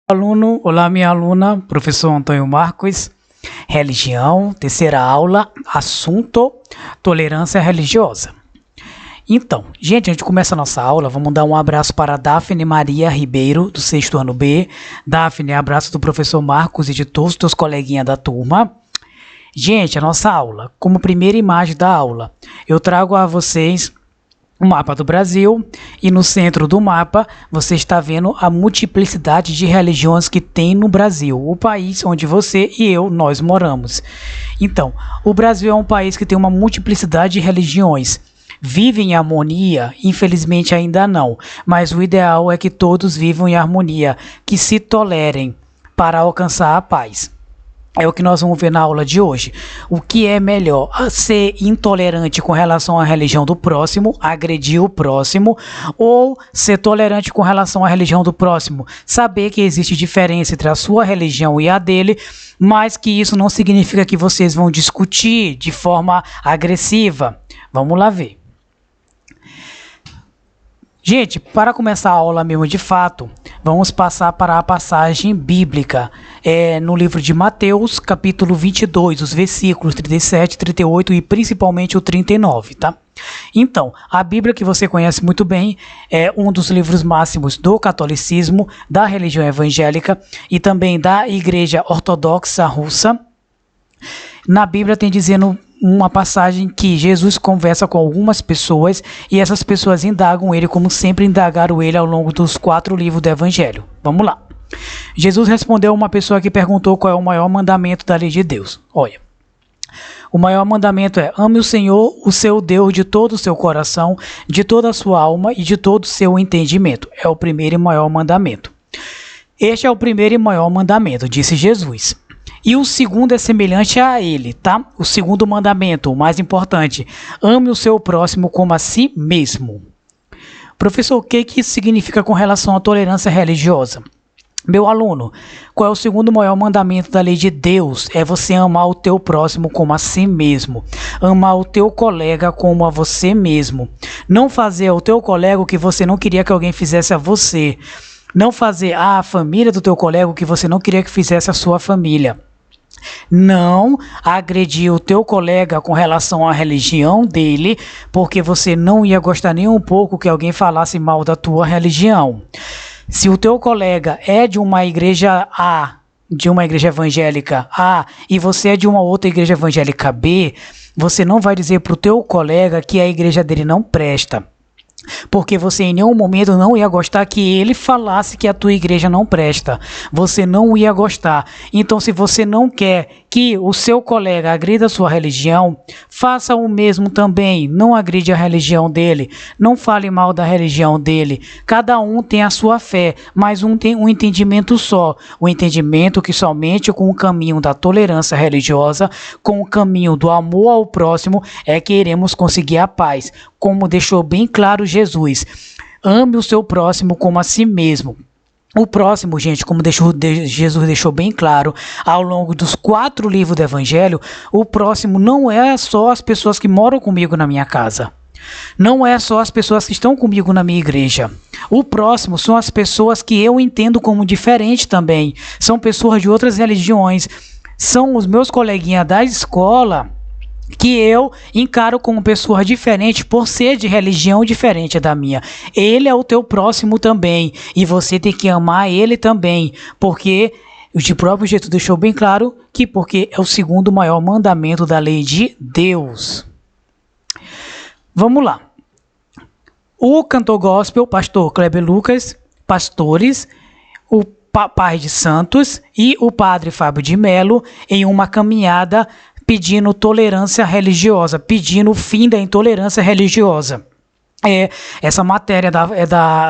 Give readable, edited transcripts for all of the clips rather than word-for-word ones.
Aluno, olá minha aluna, professor Antônio Marcos, religião, terceira aula, assunto, tolerância religiosa. Então, gente, antes de começar a nossa aula, vamos dar um abraço para a Daphne Maria Ribeiro, do sexto ano B. Daphne, abraço do professor Marcos e de todos os teus coleguinhas da turma. Gente, a nossa aula, como primeira imagem da aula, eu trago a vocês o mapa do Brasil, e no centro do mapa você está vendo a multiplicidade de religiões que tem no Brasil, o país onde você e eu, nós moramos. Então, o Brasil é um país que tem uma multiplicidade de religiões. Vive em harmonia? Infelizmente ainda não, mas o ideal é que todos vivam em harmonia, que se tolerem para alcançar a paz. É o que nós vamos ver na aula de hoje. O que é melhor? Ser intolerante com relação à religião do próximo, agredir o próximo, ou ser tolerante com relação à religião do próximo? Saber que existe diferença entre a sua religião e a dele, mas que isso não significa que vocês vão discutir de forma agressiva. Vamos lá ver. Gente, para começar a aula mesmo de fato, vamos passar para a passagem bíblica, no livro de Mateus, capítulo 22, os versículos 37, 38 e principalmente o 39, tá? Então, a Bíblia que você conhece muito bem é um dos livros máximos do catolicismo, da religião evangélica e também da Igreja Ortodoxa Russa. Na Bíblia tem dizendo uma passagem que Jesus conversa com algumas pessoas e essas pessoas indagam ele como sempre indagaram ele ao longo dos 4 livros do Evangelho. Vamos lá. Jesus respondeu a uma pessoa que perguntou qual é o maior mandamento da lei de Deus. Olha, o maior mandamento é: ame o Senhor, o seu Deus, de todo o seu coração, de toda a sua alma e de todo o seu entendimento. É o primeiro e maior mandamento. Este é o primeiro e maior mandamento, disse Jesus. E o segundo é semelhante a ele, tá? O segundo mandamento, o mais importante: ame o seu próximo como a si mesmo. Professor, o que isso significa com relação à tolerância religiosa? Meu aluno, qual é o segundo maior mandamento da lei de Deus? É você amar o teu próximo como a si mesmo. Amar o teu colega como a você mesmo. Não fazer ao teu colega o que você não queria que alguém fizesse a você. Não fazer à família do teu colega o que você não queria que fizesse a sua família. Não agredir o teu colega com relação à religião dele, porque você não ia gostar nem um pouco que alguém falasse mal da tua religião. Se o teu colega é de uma igreja A, de uma igreja evangélica A, e você é de uma outra igreja evangélica B, você não vai dizer para o teu colega que a igreja dele não presta. Porque você em nenhum momento não ia gostar que ele falasse que a tua igreja não presta. Você não ia gostar. Então, se você não quer que o seu colega agrida a sua religião, faça o mesmo também. Não agride a religião dele. Não fale mal da religião dele. Cada um tem a sua fé, mas um tem um entendimento só. O entendimento que somente com o caminho da tolerância religiosa, com o caminho do amor ao próximo, é que iremos conseguir a paz. Como deixou bem claro Jesus, ame o seu próximo como a si mesmo. O próximo, gente, como Jesus deixou bem claro ao longo dos 4 livros do Evangelho, o próximo não é só as pessoas que moram comigo na minha casa. Não é só as pessoas que estão comigo na minha igreja. O próximo são as pessoas que eu entendo como diferente também. São pessoas de outras religiões. São os meus coleguinhas da escola que eu encaro como pessoa diferente por ser de religião diferente da minha. Ele é o teu próximo também, e você tem que amar ele também, porque o próprio Jesus deixou bem claro que porque é o segundo maior mandamento da lei de Deus. Vamos lá. O cantor gospel, pastor Kleber Lucas, pastores, o pai de Santos e o padre Fábio de Mello, em uma caminhada pedindo tolerância religiosa, pedindo o fim da intolerância religiosa. Essa matéria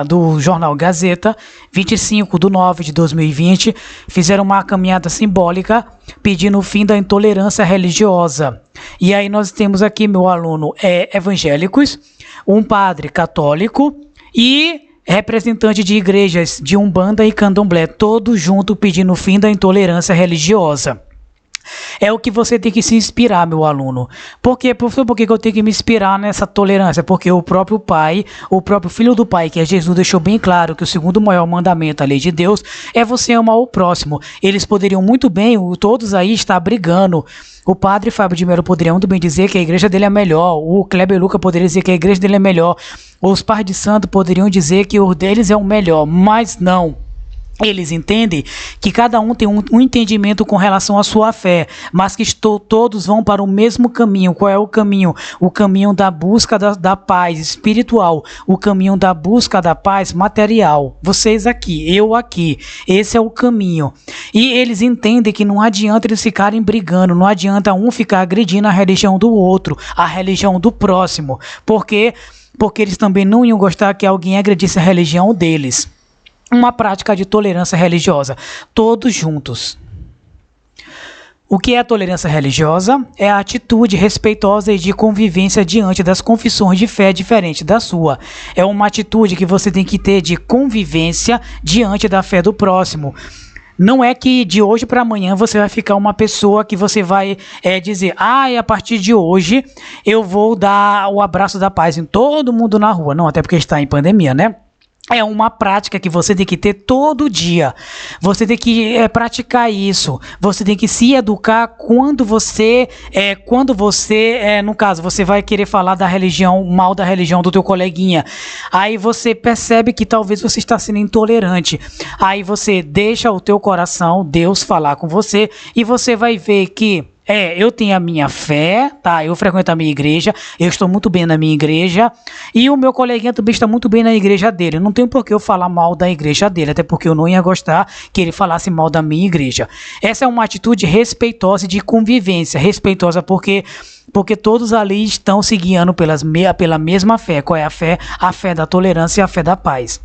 do jornal Gazeta, 25/9/2020, fizeram uma caminhada simbólica pedindo o fim da intolerância religiosa. E aí nós temos aqui, meu aluno, evangélicos, um padre católico e representante de igrejas de Umbanda e Candomblé, todos juntos pedindo o fim da intolerância religiosa. É o que você tem que se inspirar, meu aluno. Por quê? Por que eu tenho que me inspirar nessa tolerância? Porque o próprio Pai, o próprio Filho do Pai, que é Jesus, deixou bem claro que o segundo maior mandamento, a lei de Deus, é você amar o próximo. Eles poderiam muito bem, todos aí, estar brigando. O padre Fábio de Mello poderia muito bem dizer que a igreja dele é melhor. O Kleber Luca poderia dizer que a igreja dele é melhor. Os pais de santo poderiam dizer que o deles é o melhor. Mas não. Eles entendem que cada um tem um entendimento com relação à sua fé, mas que todos vão para o mesmo caminho. Qual é o caminho? O caminho da busca da paz espiritual, o caminho da busca da paz material. Vocês aqui, eu aqui, esse é o caminho. E eles entendem que não adianta eles ficarem brigando, não adianta um ficar agredindo a religião do outro, a religião do próximo. Por quê? Porque eles também não iam gostar que alguém agredisse a religião deles. Uma prática de tolerância religiosa, todos juntos. O que é a tolerância religiosa? É a atitude respeitosa e de convivência diante das confissões de fé diferente da sua. É uma atitude que você tem que ter de convivência diante da fé do próximo. Não é que de hoje para amanhã você vai ficar uma pessoa que você vai dizer, a partir de hoje eu vou dar o abraço da paz em todo mundo na rua. Não, até porque está em pandemia, né? É uma prática que você tem que ter todo dia. Você tem que praticar isso. Você tem que se educar quando você, no caso, você vai querer falar da religião, mal da religião do teu coleguinha. Aí você percebe que talvez você está sendo intolerante. Aí você deixa o teu coração, Deus falar com você, e você vai ver que eu tenho a minha fé, tá? Eu frequento a minha igreja, eu estou muito bem na minha igreja e o meu coleguinha também está muito bem na igreja dele. Não tem por que eu falar mal da igreja dele, até porque eu não ia gostar que ele falasse mal da minha igreja. Essa é uma atitude respeitosa de convivência, respeitosa porque todos ali estão se guiando pela mesma fé. Qual é a fé? A fé da tolerância e a fé da paz.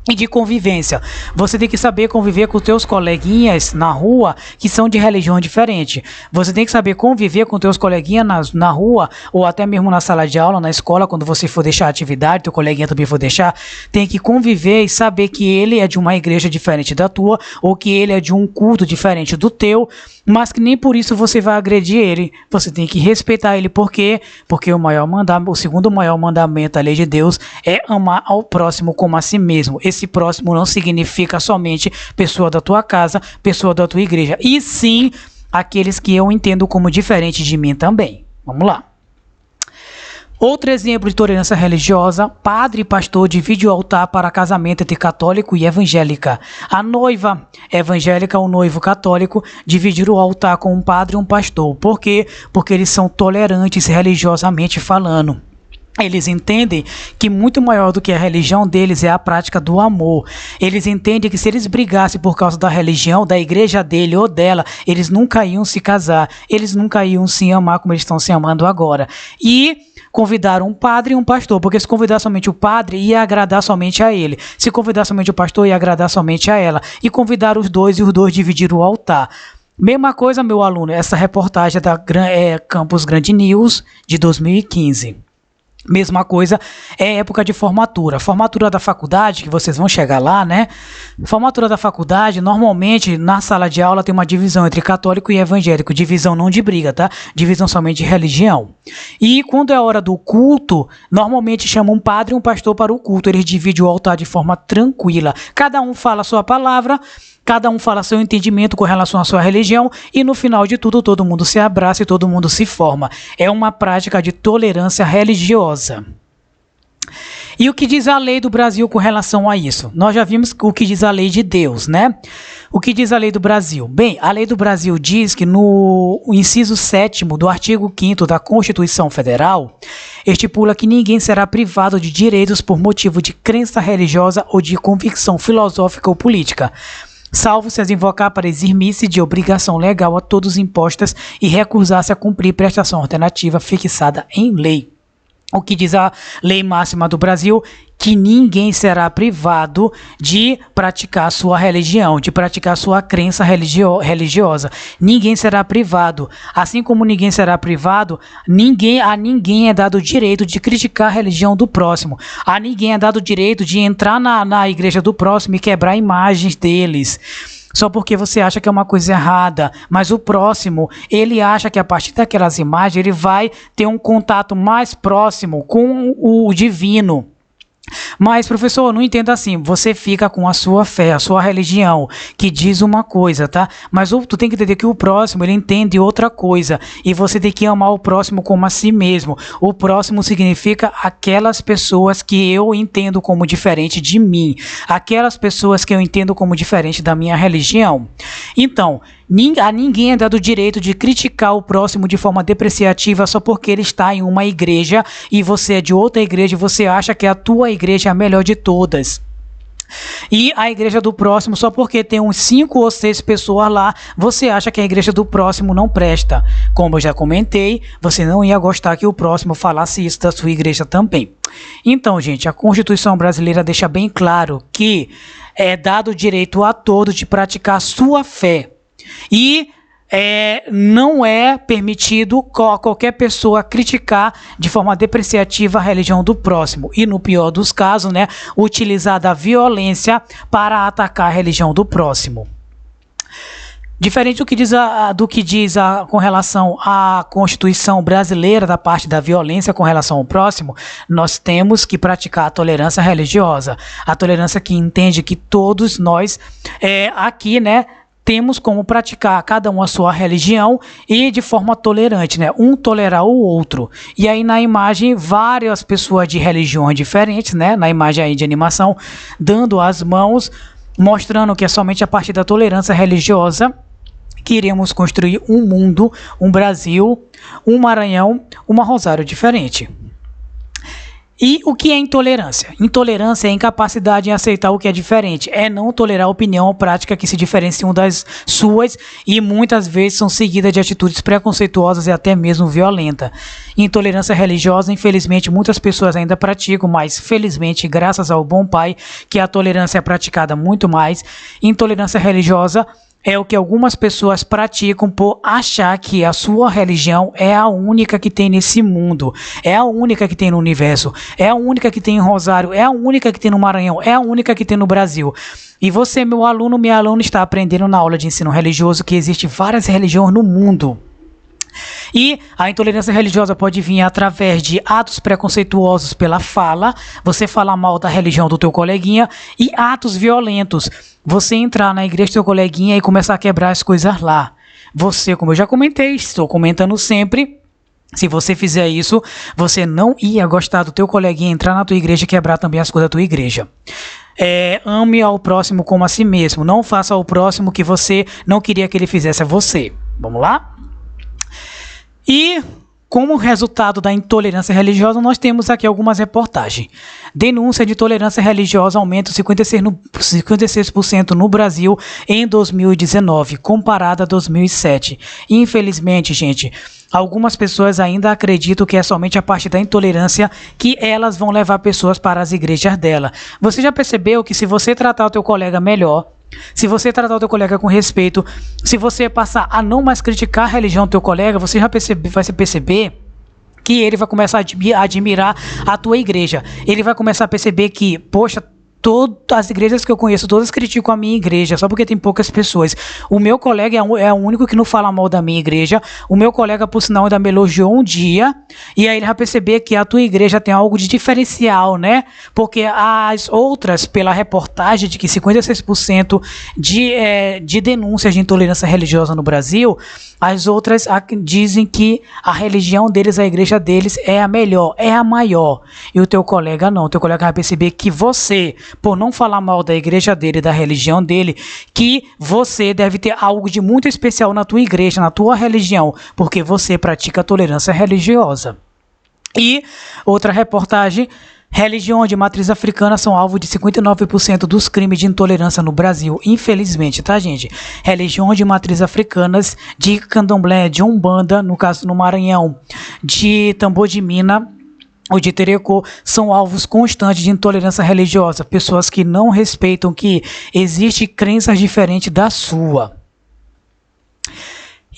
E de convivência, você tem que saber conviver com os teus coleguinhas na rua que são de religião diferente. Você tem que saber conviver com os teus coleguinhas na rua ou até mesmo na sala de aula, na escola, quando você for deixar a atividade, teu coleguinha também for deixar, tem que conviver e saber que ele é de uma igreja diferente da tua ou que ele é de um culto diferente do teu, mas que nem por isso você vai agredir ele. Você tem que respeitar ele, por quê? Porque o segundo maior mandamento, a lei de Deus, é amar ao próximo como a si mesmo. Esse próximo não significa somente pessoa da tua casa, pessoa da tua igreja, e sim aqueles que eu entendo como diferente de mim também. Vamos lá. Outro exemplo de tolerância religiosa, padre e pastor divide o altar para casamento entre católico e evangélica. A noiva evangélica, o noivo católico, dividir o altar com um padre e um pastor. Por quê? Porque eles são tolerantes religiosamente falando. Eles entendem que muito maior do que a religião deles é a prática do amor. Eles entendem que se eles brigassem por causa da religião, da igreja dele ou dela, eles nunca iam se casar, eles nunca iam se amar como eles estão se amando agora. E convidaram um padre e um pastor, porque se convidar somente o padre, ia agradar somente a ele. Se convidar somente o pastor, ia agradar somente a ela. E convidar os dois e os dois dividiram o altar. Mesma coisa, meu aluno, essa reportagem da Campus Grande News de 2015. Mesma coisa é época de formatura. Formatura da faculdade, que vocês vão chegar lá, né? Formatura da faculdade, normalmente na sala de aula tem uma divisão entre católico e evangélico. Divisão não de briga, tá? Divisão somente de religião. E quando é a hora do culto, normalmente chamam um padre e um pastor para o culto. Eles dividem o altar de forma tranquila. Cada um fala a sua palavra, cada um fala seu entendimento com relação à sua religião e no final de tudo todo mundo se abraça e todo mundo se forma. É uma prática de tolerância religiosa. E o que diz a lei do Brasil com relação a isso? Nós já vimos o que diz a lei de Deus, né? O que diz a lei do Brasil? Bem, a lei do Brasil diz que no inciso 7º do artigo 5º da Constituição Federal, estipula que ninguém será privado de direitos por motivo de crença religiosa ou de convicção filosófica ou política, salvo se as invocar para eximir-se de obrigação legal a todos impostas e recusar-se a cumprir prestação alternativa fixada em lei. O que diz a lei máxima do Brasil? Que ninguém será privado de praticar sua religião, de praticar sua crença religiosa. Ninguém será privado. Assim como ninguém será privado, a ninguém é dado o direito de criticar a religião do próximo. A ninguém é dado o direito de entrar na igreja do próximo e quebrar imagens deles. só porque você acha que é uma coisa errada, mas o próximo, ele acha que a partir daquelas imagens ele vai ter um contato mais próximo com o divino. Mas, professor, eu não entendo assim. Você fica com a sua fé, a sua religião, que diz uma coisa, tá? Mas tu tem que entender que o próximo, ele entende outra coisa. E você tem que amar o próximo como a si mesmo. O próximo significa aquelas pessoas que eu entendo como diferente de mim. Aquelas pessoas que eu entendo como diferente da minha religião. Então, a ninguém é dado o direito de criticar o próximo de forma depreciativa só porque ele está em uma igreja e você é de outra igreja e você acha que a tua igreja é a melhor de todas. E a igreja do próximo, só porque tem uns 5 ou 6 pessoas lá, você acha que a igreja do próximo não presta. Como eu já comentei, você não ia gostar que o próximo falasse isso da sua igreja também. Então, gente, a Constituição brasileira deixa bem claro que é dado o direito a todos de praticar a sua fé. E não é permitido qualquer pessoa criticar de forma depreciativa a religião do próximo. E no pior dos casos, né, utilizar da violência para atacar a religião do próximo. Diferente do que diz com relação à Constituição brasileira, da parte da violência com relação ao próximo, nós temos que praticar a tolerância religiosa. A tolerância que entende que todos nós aqui, né, temos como praticar cada um a sua religião e de forma tolerante, né? Um tolerar o outro. E aí na imagem, várias pessoas de religiões diferentes, né? Na imagem aí de animação, dando as mãos, mostrando que é somente a partir da tolerância religiosa que iremos construir um mundo, um Brasil, um Maranhão, uma Rosário diferente. E o que é intolerância? Intolerância é a incapacidade em aceitar o que é diferente. É não tolerar a opinião ou prática que se diferenciam das suas e muitas vezes são seguidas de atitudes preconceituosas e até mesmo violentas. Intolerância religiosa, infelizmente, muitas pessoas ainda praticam, mas felizmente, graças ao bom Pai, que a tolerância é praticada muito mais. Intolerância religiosa é o que algumas pessoas praticam por achar que a sua religião é a única que tem nesse mundo, é a única que tem no universo, é a única que tem em Rosário, é a única que tem no Maranhão, é a única que tem no Brasil. E você, meu aluno, minha aluna, está aprendendo na aula de ensino religioso que existem várias religiões no mundo. E a intolerância religiosa pode vir através de atos preconceituosos pela fala, você falar mal da religião do teu coleguinha, e atos violentos, você entrar na igreja do teu coleguinha e começar a quebrar as coisas lá. Você, como eu já comentei, estou comentando sempre, se você fizer isso, você não ia gostar do teu coleguinha entrar na tua igreja e quebrar também as coisas da tua igreja. Ame ao próximo como a si mesmo, não faça ao próximo que você não queria que ele fizesse a você. Vamos lá? E, como resultado da intolerância religiosa, nós temos aqui algumas reportagens. Denúncia de intolerância religiosa aumenta 56% no Brasil em 2019, comparada a 2007. Infelizmente, gente, algumas pessoas ainda acreditam que é somente a parte da intolerância que elas vão levar pessoas para as igrejas dela. Você já percebeu que se você tratar o teu colega melhor, se você tratar o teu colega com respeito, se você passar a não mais criticar a religião do teu colega, você vai perceber que ele vai começar a admirar a tua igreja. Ele vai começar a perceber que, poxa, todas as igrejas que eu conheço, todas criticam a minha igreja, só porque tem poucas pessoas. O meu colega é o único que não fala mal da minha igreja. O meu colega, por sinal, ainda me elogiou um dia. E aí ele vai perceber que a tua igreja tem algo de diferencial, né? Porque as outras, pela reportagem de que 56% de denúncias de intolerância religiosa no Brasil, as outras dizem que a religião deles, a igreja deles é a melhor, é a maior. E o teu colega não. O teu colega vai perceber que você, por não falar mal da igreja dele, da religião dele, que você deve ter algo de muito especial na tua igreja, na tua religião, porque você pratica a tolerância religiosa. E outra reportagem: religiões de matriz africana são alvo de 59% dos crimes de intolerância no Brasil. Infelizmente, tá, gente? Religiões de matriz africanas, de candomblé, de umbanda, no caso no Maranhão, de tambor de mina ou de terecô, são alvos constantes de intolerância religiosa. Pessoas que não respeitam que existem crenças diferentes da sua.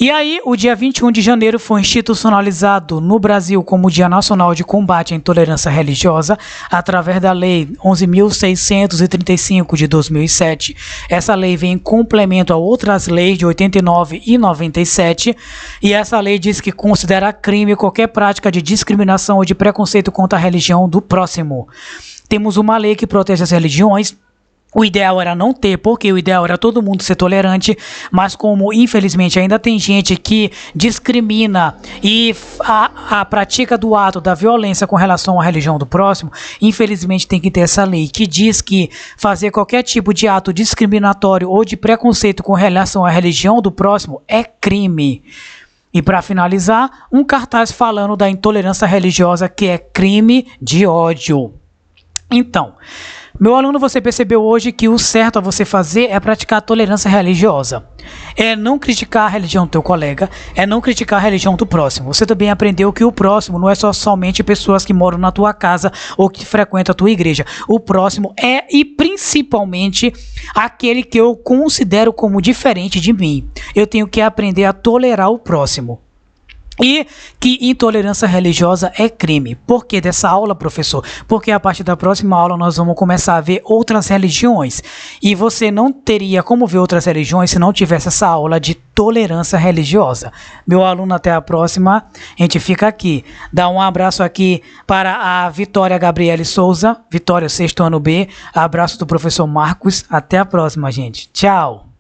E aí, o dia 21 de janeiro foi institucionalizado no Brasil como Dia Nacional de Combate à Intolerância Religiosa, através da Lei 11.635 de 2007. Essa lei vem em complemento a outras leis de 89 e 97, e essa lei diz que considera crime qualquer prática de discriminação ou de preconceito contra a religião do próximo. Temos uma lei que protege as religiões. O ideal era não ter, porque o ideal era todo mundo ser tolerante, mas como infelizmente ainda tem gente que discrimina e a prática do ato da violência com relação à religião do próximo, infelizmente tem que ter essa lei que diz que fazer qualquer tipo de ato discriminatório ou de preconceito com relação à religião do próximo é crime. E para finalizar, um cartaz falando da intolerância religiosa, que é crime de ódio. Então, meu aluno, você percebeu hoje que o certo a você fazer é praticar a tolerância religiosa. É não criticar a religião do teu colega, é não criticar a religião do próximo. Você também aprendeu que o próximo não é somente pessoas que moram na tua casa ou que frequentam a tua igreja. O próximo é, e principalmente, aquele que eu considero como diferente de mim. Eu tenho que aprender a tolerar o próximo. E que intolerância religiosa é crime. Por que dessa aula, professor? Porque a partir da próxima aula nós vamos começar a ver outras religiões. E você não teria como ver outras religiões se não tivesse essa aula de tolerância religiosa. Meu aluno, até a próxima. A gente fica aqui. Dá um abraço aqui para a Vitória Gabriele Souza. Vitória, 6º ano B. Abraço do professor Marcos. Até a próxima, gente. Tchau.